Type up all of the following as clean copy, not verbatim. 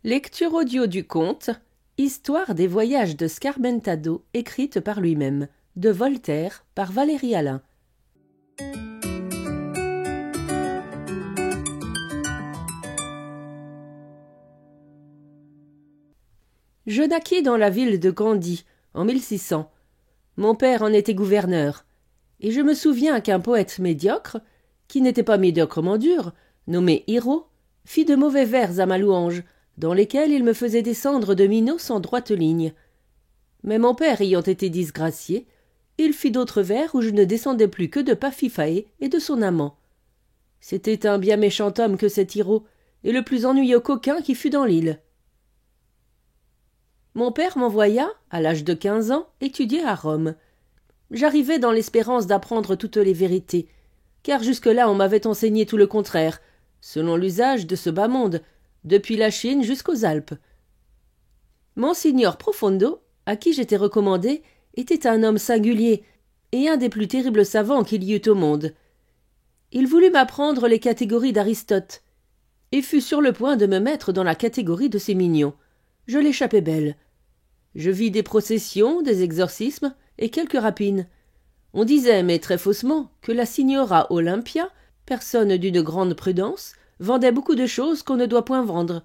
Lecture audio du conte Histoire des voyages de Scarmentado, écrite par lui-même, de Voltaire, par Valérie Alain. Je naquis dans la ville de Candie, en 1600. Mon père en était gouverneur. Et je me souviens qu'un poète médiocre, qui n'était pas médiocrement dur, nommé Hiro, fit de mauvais vers à ma louange, dans lesquels il me faisait descendre de Minos en droite ligne. Mais mon père ayant été disgracié, il fit d'autres vers où je ne descendais plus que de Paphifae et de son amant. C'était un bien méchant homme que cet Hiro, et le plus ennuyeux coquin qui fut dans l'île. Mon père m'envoya, à l'âge de 15 ans, étudier à Rome. J'arrivai dans l'espérance d'apprendre toutes les vérités, car jusque-là on m'avait enseigné tout le contraire, selon l'usage de ce bas monde, depuis la Chine jusqu'aux Alpes. Monsignor Profondo, à qui j'étais recommandé, était un homme singulier et un des plus terribles savants qu'il y eût au monde. Il voulut m'apprendre les catégories d'Aristote, et fut sur le point de me mettre dans la catégorie de ces mignons. Je l'échappais belle. Je vis des processions, des exorcismes et quelques rapines. On disait, mais très faussement, que la signora Olympia, personne d'une grande prudence, vendait beaucoup de choses qu'on ne doit point vendre.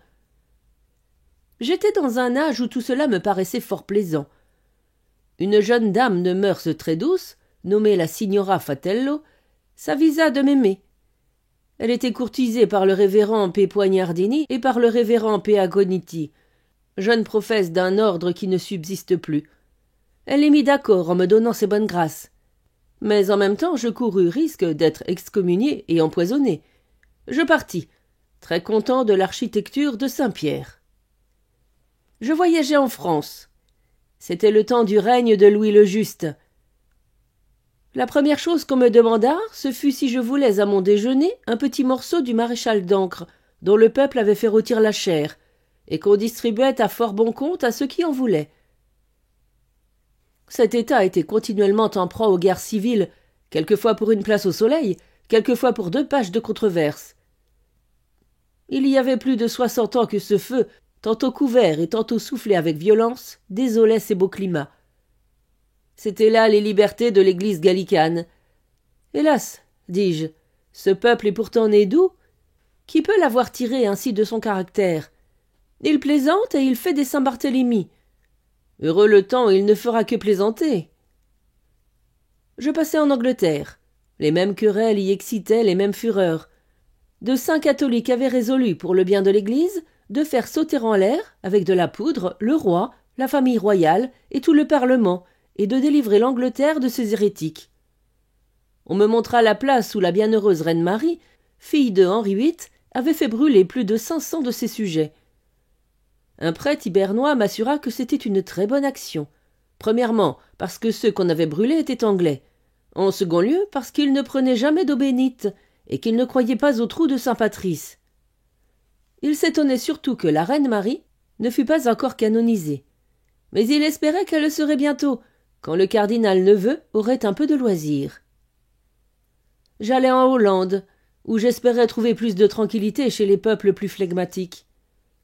J'étais dans un âge où tout cela me paraissait fort plaisant. Une jeune dame de mœurs très douces, nommée la signora Fatello, s'avisa de m'aimer. Elle était courtisée par le révérend P. Poignardini et par le révérend P. Agoniti, jeune professe d'un ordre qui ne subsiste plus. Elle les mit d'accord en me donnant ses bonnes grâces. Mais en même temps je courus risque d'être excommunié et empoisonné. Je partis, très content de l'architecture de Saint-Pierre. Je voyageais en France. C'était le temps du règne de Louis le Juste. La première chose qu'on me demanda, ce fut si je voulais à mon déjeuner un petit morceau du maréchal d'Ancre, dont le peuple avait fait rôtir la chair, et qu'on distribuait à fort bon compte à ceux qui en voulaient. Cet État était continuellement en proie aux guerres civiles, quelquefois pour une place au soleil, quelquefois pour 2 pages de controverse. Il y avait plus de 60 ans que ce feu, tantôt couvert et tantôt soufflé avec violence, désolait ces beaux climats. C'étaient là les libertés de l'Église gallicane. Hélas, dis-je, ce peuple est pourtant né d'où? Qui peut l'avoir tiré ainsi de son caractère? Il plaisante et il fait des Saint-Barthélemy. Heureux le temps, il ne fera que plaisanter. Je passai en Angleterre. Les mêmes querelles y excitaient les mêmes fureurs. De saints catholiques avaient résolu, pour le bien de l'Église, de faire sauter en l'air, avec de la poudre, le roi, la famille royale et tout le Parlement, et de délivrer l'Angleterre de ces hérétiques. On me montra la place où la bienheureuse reine Marie, fille de Henri VIII, avait fait brûler plus de 500 de ses sujets. Un prêtre hibernois m'assura que c'était une très bonne action. Premièrement, parce que ceux qu'on avait brûlés étaient anglais. En second lieu, parce qu'ils ne prenaient jamais d'eau bénite, et qu'ils ne croyaient pas au trou de Saint-Patrice. Il s'étonnait surtout que la reine Marie ne fût pas encore canonisée. Mais il espérait qu'elle le serait bientôt, quand le cardinal Neveu aurait un peu de loisir. J'allais en Hollande, où j'espérais trouver plus de tranquillité chez les peuples plus flegmatiques.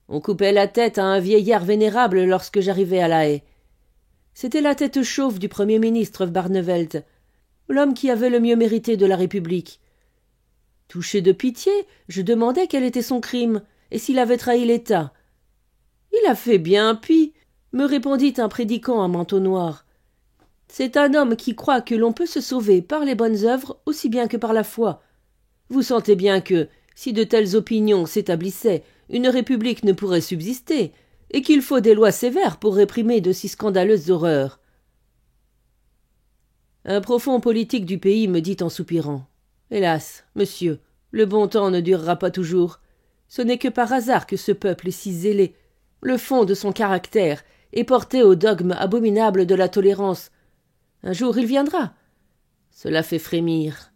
On coupait la tête à un vieillard vénérable lorsque j'arrivai à La Haye. C'était la tête chauve du premier ministre Barnevelt, l'homme qui avait le mieux mérité de la République. Touché de pitié, je demandai quel était son crime, et s'il avait trahi l'État. « Il a fait bien pis », me répondit un prédicant à manteau noir. « C'est un homme qui croit que l'on peut se sauver par les bonnes œuvres aussi bien que par la foi. Vous sentez bien que, si de telles opinions s'établissaient, une république ne pourrait subsister, et qu'il faut des lois sévères pour réprimer de si scandaleuses horreurs. » Un profond politique du pays me dit en soupirant. « Hélas, monsieur, le bon temps ne durera pas toujours. Ce n'est que par hasard que ce peuple est si zélé. Le fond de son caractère est porté au dogme abominable de la tolérance. Un jour il viendra. Cela fait frémir. »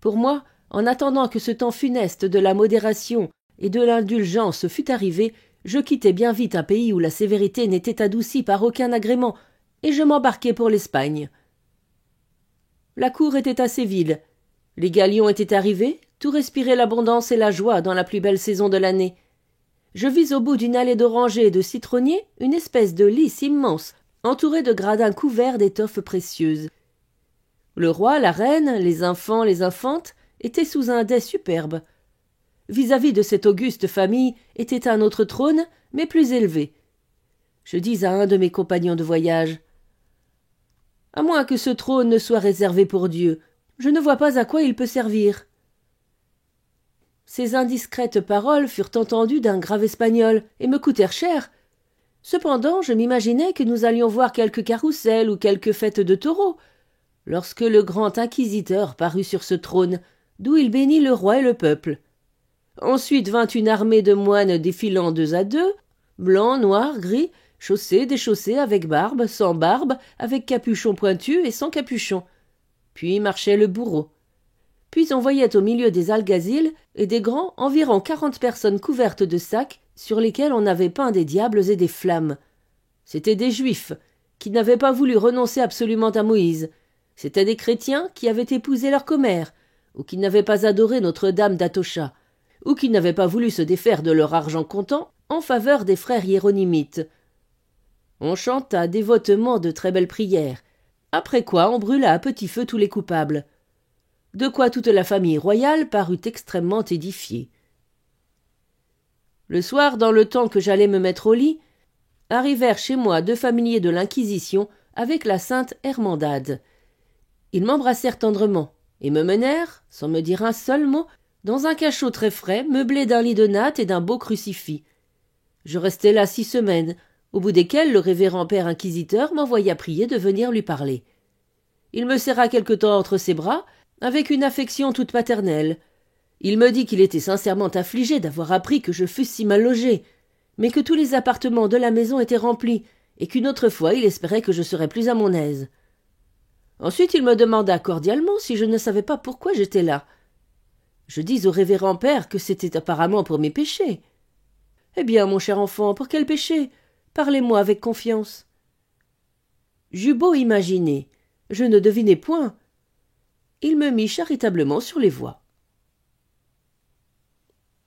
Pour moi, en attendant que ce temps funeste de la modération et de l'indulgence fût arrivé, je quittai bien vite un pays où la sévérité n'était adoucie par aucun agrément, et je m'embarquai pour l'Espagne. La cour était assez vide. Les galions étaient arrivés, tout respirait l'abondance et la joie dans la plus belle saison de l'année, je vis au bout d'une allée d'orangers et de citronniers une espèce de lys immense, entouré de gradins couverts d'étoffes précieuses. Le roi, la reine, les enfants, les infantes étaient sous un dais superbe. Vis-à-vis de cette auguste famille était un autre trône, mais plus élevé. Je dis à un de mes compagnons de voyage: « À moins que ce trône ne soit réservé pour Dieu, je ne vois pas à quoi il peut servir. » Ces indiscrètes paroles furent entendues d'un grave espagnol et me coûtèrent cher. Cependant, je m'imaginais que nous allions voir quelque carrousel ou quelque fête de taureaux, lorsque le grand inquisiteur parut sur ce trône, d'où il bénit le roi et le peuple. Ensuite vint une armée de moines défilant deux à deux, blancs, noirs, gris, chaussés, déchaussés, avec barbe, sans barbe, avec capuchon pointu et sans capuchon. Puis marchait le bourreau. Puis on voyait au milieu des alguazils et des grands environ 40 personnes couvertes de sacs sur lesquels on avait peint des diables et des flammes. C'étaient des Juifs qui n'avaient pas voulu renoncer absolument à Moïse. C'étaient des chrétiens qui avaient épousé leur commère, ou qui n'avaient pas adoré Notre-Dame d'Atocha, ou qui n'avaient pas voulu se défaire de leur argent comptant en faveur des frères hiéronymites. On chanta dévotement de très belles prières, après quoi on brûla à petit feu tous les coupables. De quoi toute la famille royale parut extrêmement édifiée. Le soir, dans le temps que j'allais me mettre au lit, arrivèrent chez moi 2 familiers de l'Inquisition avec la sainte Hermandade. Ils m'embrassèrent tendrement et me menèrent, sans me dire un seul mot, dans un cachot très frais, meublé d'un lit de natte et d'un beau crucifix. Je restai là 6 semaines, au bout desquelles le révérend père inquisiteur m'envoya prier de venir lui parler. Il me serra quelque temps entre ses bras, avec une affection toute paternelle. Il me dit qu'il était sincèrement affligé d'avoir appris que je fusse si mal logé, mais que tous les appartements de la maison étaient remplis, et qu'une autre fois il espérait que je serais plus à mon aise. Ensuite il me demanda cordialement si je ne savais pas pourquoi j'étais là. Je dis au révérend père que c'était apparemment pour mes péchés. « Eh bien, mon cher enfant, pour quel péché? Parlez-moi avec confiance. » J'eus beau imaginer, je ne devinai point. Il me mit charitablement sur les voies.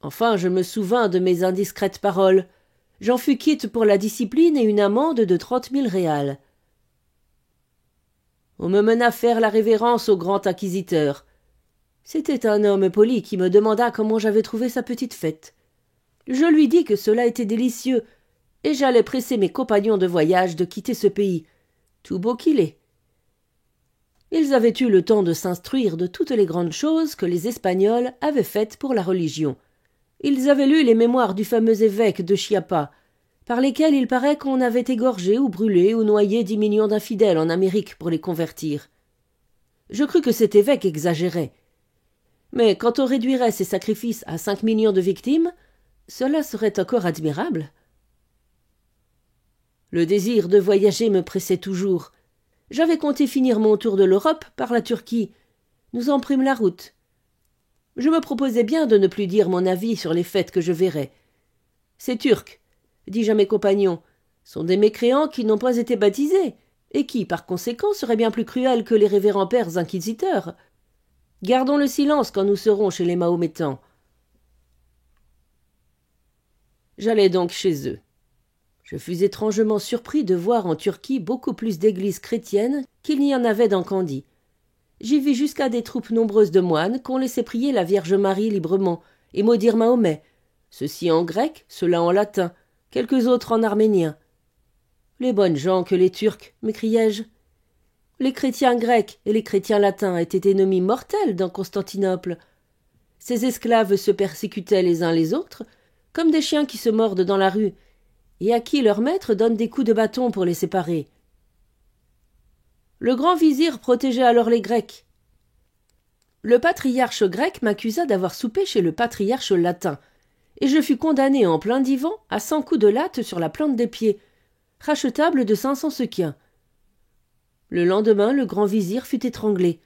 Enfin, je me souvins de mes indiscrètes paroles. J'en fus quitte pour la discipline et une amende de 30 000 réals. On me mena faire la révérence au grand inquisiteur. C'était un homme poli qui me demanda comment j'avais trouvé sa petite fête. Je lui dis que cela était délicieux, et j'allais presser mes compagnons de voyage de quitter ce pays, tout beau qu'il est. Ils avaient eu le temps de s'instruire de toutes les grandes choses que les Espagnols avaient faites pour la religion. Ils avaient lu les mémoires du fameux évêque de Chiapa, par lesquels il paraît qu'on avait égorgé ou brûlé ou noyé 10 millions d'infidèles en Amérique pour les convertir. Je crus que cet évêque exagérait. Mais quand on réduirait ces sacrifices à 5 millions de victimes, cela serait encore admirable. Le désir de voyager me pressait toujours. J'avais compté finir mon tour de l'Europe par la Turquie. Nous en prîmes la route. Je me proposais bien de ne plus dire mon avis sur les fêtes que je verrais. Ces Turcs, dis-je à mes compagnons, sont des mécréants qui n'ont pas été baptisés, et qui, par conséquent, seraient bien plus cruels que les révérends pères inquisiteurs. Gardons le silence quand nous serons chez les Mahométans. J'allais donc chez eux. Je fus étrangement surpris de voir en Turquie beaucoup plus d'églises chrétiennes qu'il n'y en avait dans Candie. J'y vis jusqu'à des troupes nombreuses de moines qu'on laissait prier la Vierge Marie librement et maudire Mahomet, ceux-ci en grec, ceux-là en latin, quelques autres en arménien. Les bonnes gens que les Turcs, m'écriai-je. Les chrétiens grecs et les chrétiens latins étaient ennemis mortels dans Constantinople. Ces esclaves se persécutaient les uns les autres, comme des chiens qui se mordent dans la rue, et à qui leur maître donne des coups de bâton pour les séparer. Le grand vizir protégeait alors les Grecs. Le patriarche grec m'accusa d'avoir soupé chez le patriarche latin, et je fus condamné en plein divan à 100 coups de latte sur la plante des pieds, rachetable de 500 sequins. Le lendemain, le grand vizir fut étranglé.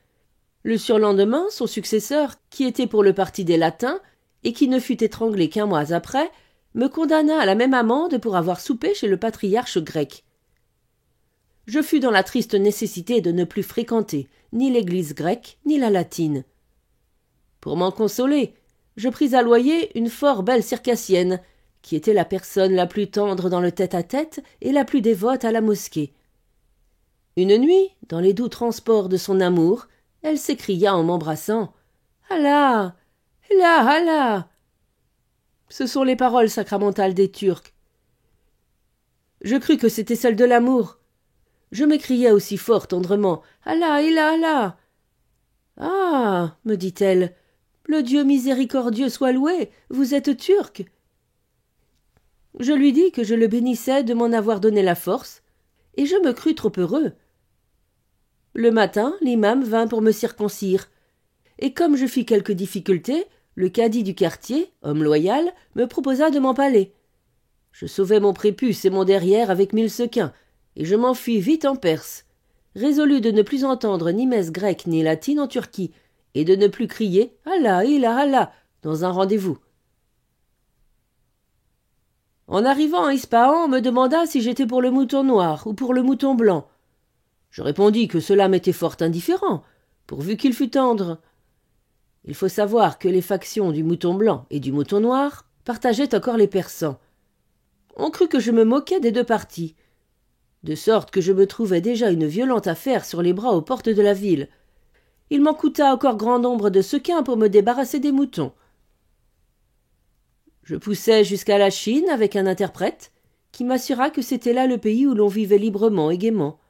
Le surlendemain, son successeur, qui était pour le parti des latins, et qui ne fut étranglé qu'1 mois après, me condamna à la même amende pour avoir soupé chez le patriarche grec. Je fus dans la triste nécessité de ne plus fréquenter ni l'église grecque ni la latine. Pour m'en consoler, je pris à loyer une fort belle circassienne, qui était la personne la plus tendre dans le tête-à-tête et la plus dévote à la mosquée. Une nuit, dans les doux transports de son amour, elle s'écria en m'embrassant « Allah, Allah, Allah !» Ce sont les paroles sacramentales des Turcs. Je crus que c'était celles de l'amour. Je m'écriai aussi fort tendrement « Allah, Allah, Allah !»« Ah !» me dit-elle, « le Dieu miséricordieux soit loué, vous êtes turc !» Je lui dis que je le bénissais de m'en avoir donné la force, et je me crus trop heureux. Le matin, l'imam vint pour me circoncire, et comme je fis quelques difficultés, le cadi du quartier, homme loyal, me proposa de m'empaler. Je sauvai mon prépuce et mon derrière avec 1000 sequins, et je m'enfuis vite en Perse, résolu de ne plus entendre ni messe grecque ni latine en Turquie, et de ne plus crier « Allah, Allah, Allah » dans un rendez-vous. En arrivant à Ispahan, on me demanda si j'étais pour le mouton noir ou pour le mouton blanc. Je répondis que cela m'était fort indifférent, pourvu qu'il fût tendre. Il faut savoir que les factions du mouton blanc et du mouton noir partageaient encore les Persans. On crut que je me moquais des deux partis, de sorte que je me trouvais déjà une violente affaire sur les bras aux portes de la ville. Il m'en coûta encore grand nombre de sequins pour me débarrasser des moutons. Je poussai jusqu'à la Chine avec un interprète qui m'assura que c'était là le pays où l'on vivait librement et gaiement.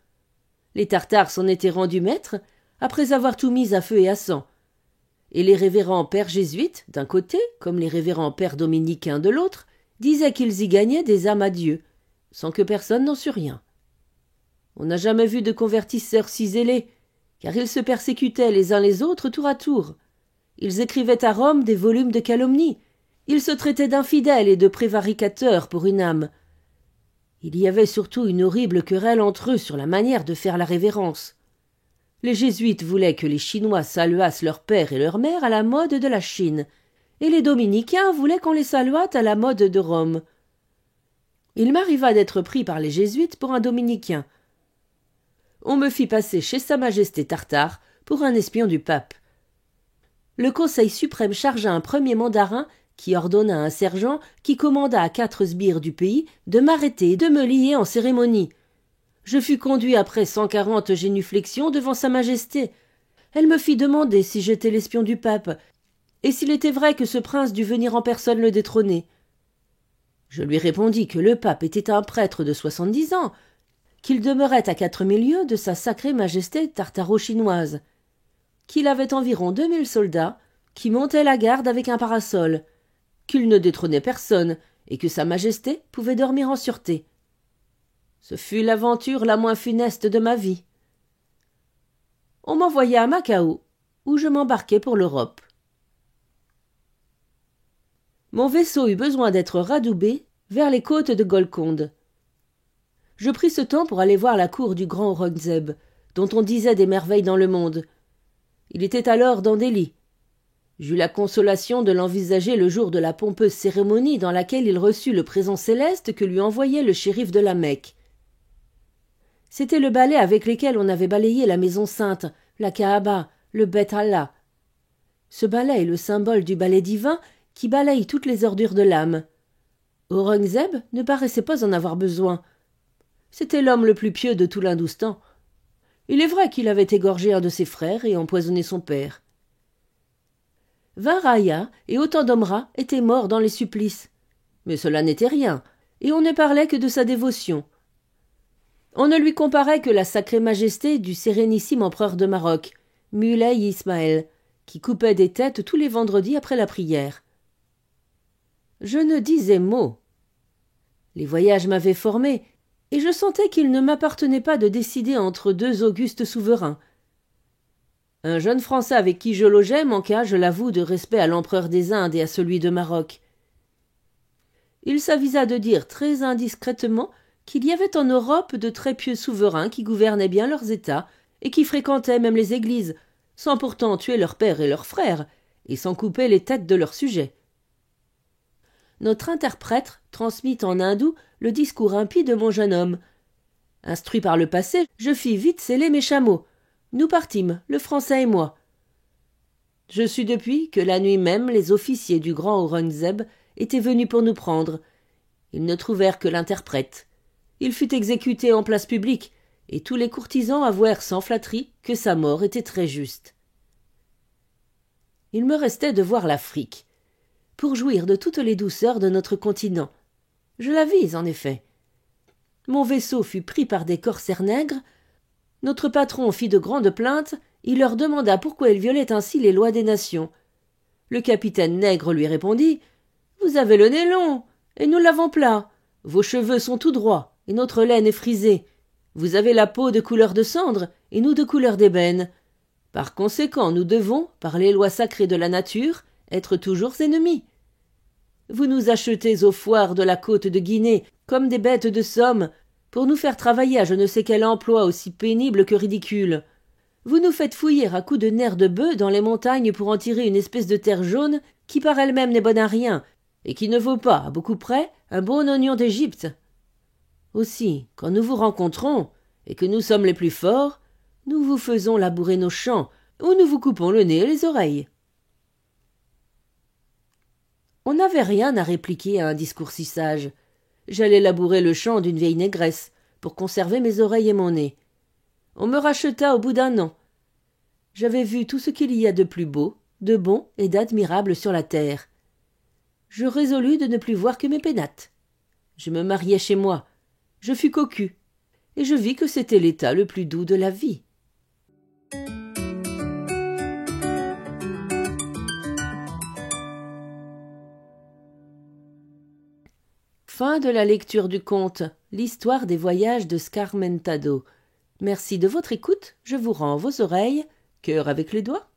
Les Tartares s'en étaient rendus maîtres après avoir tout mis à feu et à sang, et les révérends pères jésuites d'un côté comme les révérends pères dominicains de l'autre disaient qu'ils y gagnaient des âmes à Dieu, sans que personne n'en sût rien. On n'a jamais vu de convertisseurs si zélés, car ils se persécutaient les uns les autres tour à tour. Ils écrivaient à Rome des volumes de calomnie. Ils se traitaient d'infidèles et de prévaricateurs pour une âme. Il y avait surtout une horrible querelle entre eux sur la manière de faire la révérence. Les jésuites voulaient que les Chinois saluassent leur père et leur mère à la mode de la Chine, et les dominicains voulaient qu'on les saluât à la mode de Rome. Il m'arriva d'être pris par les jésuites pour un dominicain. On me fit passer chez Sa Majesté Tartare pour un espion du pape. Le Conseil suprême chargea un premier mandarin qui ordonna à un sergent qui commanda à 4 sbires du pays de m'arrêter et de me lier en cérémonie. Je fus conduit après 140 génuflexions devant Sa Majesté. Elle me fit demander si j'étais l'espion du pape, et s'il était vrai que ce prince dût venir en personne le détrôner. Je lui répondis que le pape était un prêtre de 70 ans, qu'il demeurait à 4000 lieues de sa sacrée majesté tartaro-chinoise, qu'il avait environ 2000 soldats, qui montaient la garde avec un parasol, qu'il ne détrônait personne, et que Sa Majesté pouvait dormir en sûreté. Ce fut l'aventure la moins funeste de ma vie. On m'envoya à Macao, où je m'embarquai pour l'Europe. Mon vaisseau eut besoin d'être radoubé vers les côtes de Golconde. Je pris ce temps pour aller voir la cour du grand Aurangzeb, dont on disait des merveilles dans le monde. Il était alors dans Delhi. J'eus la consolation de l'envisager le jour de la pompeuse cérémonie dans laquelle il reçut le présent céleste que lui envoyait le shérif de la Mecque. C'était le balai avec lesquels on avait balayé la maison sainte, la Kaaba, le Beth Allah. Ce balai est le symbole du balai divin qui balaye toutes les ordures de l'âme. Aurangzeb ne paraissait pas en avoir besoin. C'était l'homme le plus pieux de tout l'Hindoustan. Il est vrai qu'il avait égorgé un de ses frères et empoisonné son père. 20 raïas et autant d'omras étaient morts dans les supplices. Mais cela n'était rien, et on ne parlait que de sa dévotion. On ne lui comparait que la sacrée majesté du sérénissime empereur de Maroc, Muley Ismaël, qui coupait des têtes tous les vendredis après la prière. Je ne disais mot. Les voyages m'avaient formé, et je sentais qu'il ne m'appartenait pas de décider entre deux augustes souverains. Un jeune Français avec qui je logeais manqua, je l'avoue, de respect à l'empereur des Indes et à celui de Maroc. Il s'avisa de dire très indiscrètement qu'il y avait en Europe de très pieux souverains qui gouvernaient bien leurs États et qui fréquentaient même les églises, sans pourtant tuer leurs pères et leurs frères, et sans couper les têtes de leurs sujets. Notre interprète transmit en hindou le discours impie de mon jeune homme. Instruit par le passé, je fis vite seller mes chameaux. Nous partîmes, le Français et moi. Je sus depuis que la nuit même les officiers du grand Aurangzeb étaient venus pour nous prendre, Ils ne trouvèrent que l'interprète. Il fut exécuté en place publique, et tous les courtisans avouèrent sans flatterie que sa mort était très juste. Il me restait de voir l'Afrique, pour jouir de toutes les douceurs de notre continent. Je la vis, en effet. Mon vaisseau fut pris par des corsaires nègres. Notre patron fit de grandes plaintes. Il leur demanda pourquoi ils violaient ainsi les lois des nations. Le capitaine nègre lui répondit « Vous avez le nez long, et nous l'avons plat. Vos cheveux sont tout droits, et notre laine est frisée. Vous avez la peau de couleur de cendre, et nous de couleur d'ébène. Par conséquent, nous devons, par les lois sacrées de la nature, être toujours ennemis. Vous nous achetez aux foires de la côte de Guinée comme des bêtes de somme pour nous faire travailler à je ne sais quel emploi aussi pénible que ridicule. Vous nous faites fouiller à coups de nerfs de bœuf dans les montagnes pour en tirer une espèce de terre jaune qui par elle-même n'est bonne à rien et qui ne vaut pas, à beaucoup près, un bon oignon d'Égypte. Aussi, quand nous vous rencontrons et que nous sommes les plus forts, nous vous faisons labourer nos champs ou nous vous coupons le nez et les oreilles. » On n'avait rien à répliquer à un discours si sage. J'allais labourer le champ d'une vieille négresse pour conserver mes oreilles et mon nez. On me racheta au bout d'1 an. J'avais vu tout ce qu'il y a de plus beau, de bon et d'admirable sur la terre. Je résolus de ne plus voir que mes pénates. Je me mariai chez moi. Je fus cocu, et je vis que c'était l'état le plus doux de la vie. Fin de la lecture du conte L'histoire des voyages de Scarmentado. Merci de votre écoute, je vous rends vos oreilles, cœur avec les doigts.